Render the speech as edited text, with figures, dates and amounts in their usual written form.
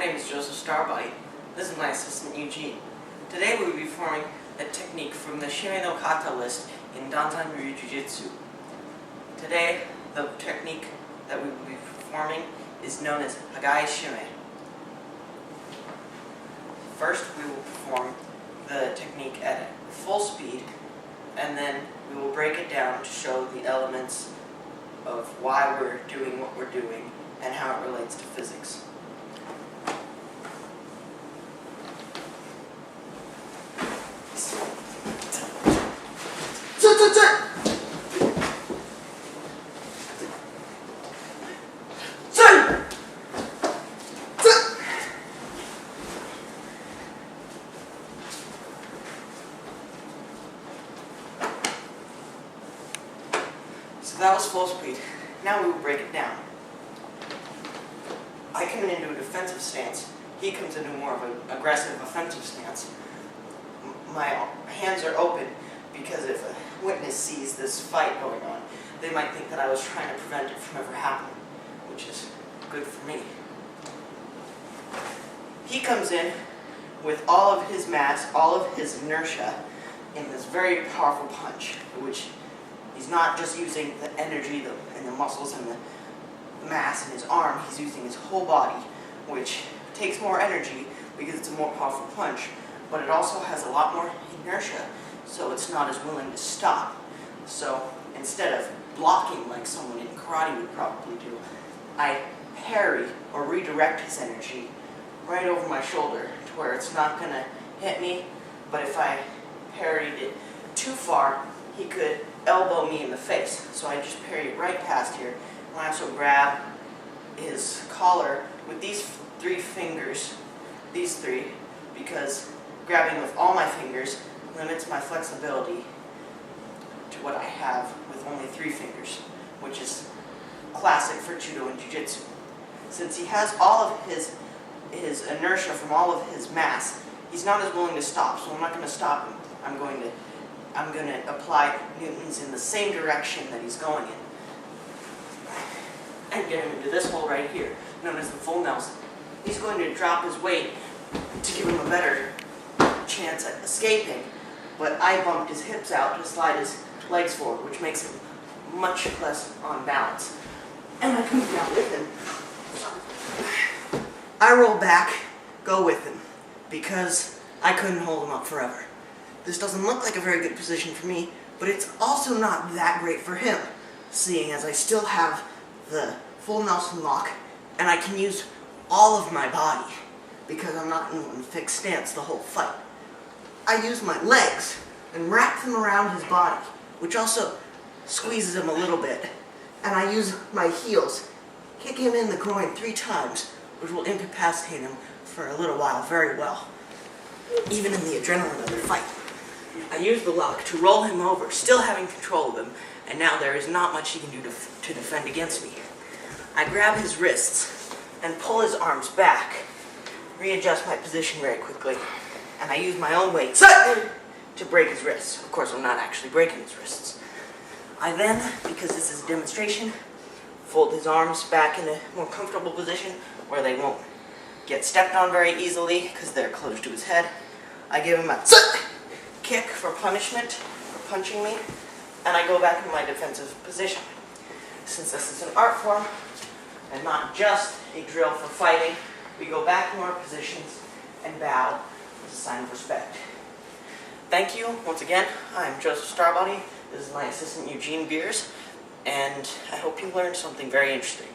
name is Joseph Starbody. This is my assistant Eugene. Today we will be performing a technique from the Shime no kata list in Danzan Ryu Jiu-Jitsu. Today the technique that we will be performing is known as Hagai Shime. First we will perform the technique at full speed, and then we will break it down to show the elements of why we're doing what we're doing and how it relates to physics. So that was full speed. Now we will break it down. I come into a defensive stance. He comes into more of an aggressive offensive stance. My hands are open because if a witness sees this fight going on, they might think that I was trying to prevent it from ever happening, which is good for me. He comes in with all of his mass, all of his inertia in this very powerful punch, which he's not just using the energy and the muscles and the mass in his arm, he's using his whole body, which takes more energy because it's a more powerful punch, but it also has a lot more inertia, so it's not as willing to stop. So instead of blocking like someone in karate would probably do, I parry or redirect his energy right over my shoulder to where it's not going to hit me, but if I parried it too far, he could elbow me in the face. So I just parry it right past here. And I also grab his collar with these three fingers, these three, because grabbing with all my fingers limits my flexibility to what I have with only 3 fingers, which is classic for judo and jiu-jitsu. Since he has all of his inertia from all of his mass, he's not as willing to stop, so I'm not going to stop him. I'm going to apply Newtons in the same direction that he's going in, and get him into this hole right here, known as the full Nelson. He's going to drop his weight to give him a better chance at escaping, but I bumped his hips out to slide his legs forward, which makes him much less on balance. And I come down with him. I roll back, go with him, because I couldn't hold him up forever. This doesn't look like a very good position for me, but it's also not that great for him, seeing as I still have the full Nelson lock, and I can use all of my body, because I'm not in one fixed stance the whole fight. I use my legs and wrap them around his body, which also squeezes him a little bit, and I use my heels, kick him in the groin 3 times, which will incapacitate him for a little while very well, even in the adrenaline of the fight. I use the lock to roll him over, still having control of him, and now there is not much he can do to defend against me. I grab his wrists and pull his arms back, readjust my position very quickly, and I use my own weight to break his wrists. Of course, I'm not actually breaking his wrists. I then, because this is a demonstration, fold his arms back in a more comfortable position where they won't get stepped on very easily because they're close to his head. I give him a kick for punishment, for punching me, and I go back in my defensive position. Since this is an art form and not just a drill for fighting, we go back to our positions and bow as a sign of respect. Thank you once again. I'm Joseph Starbody. This is my assistant Eugene Beers, and I hope you learned something very interesting.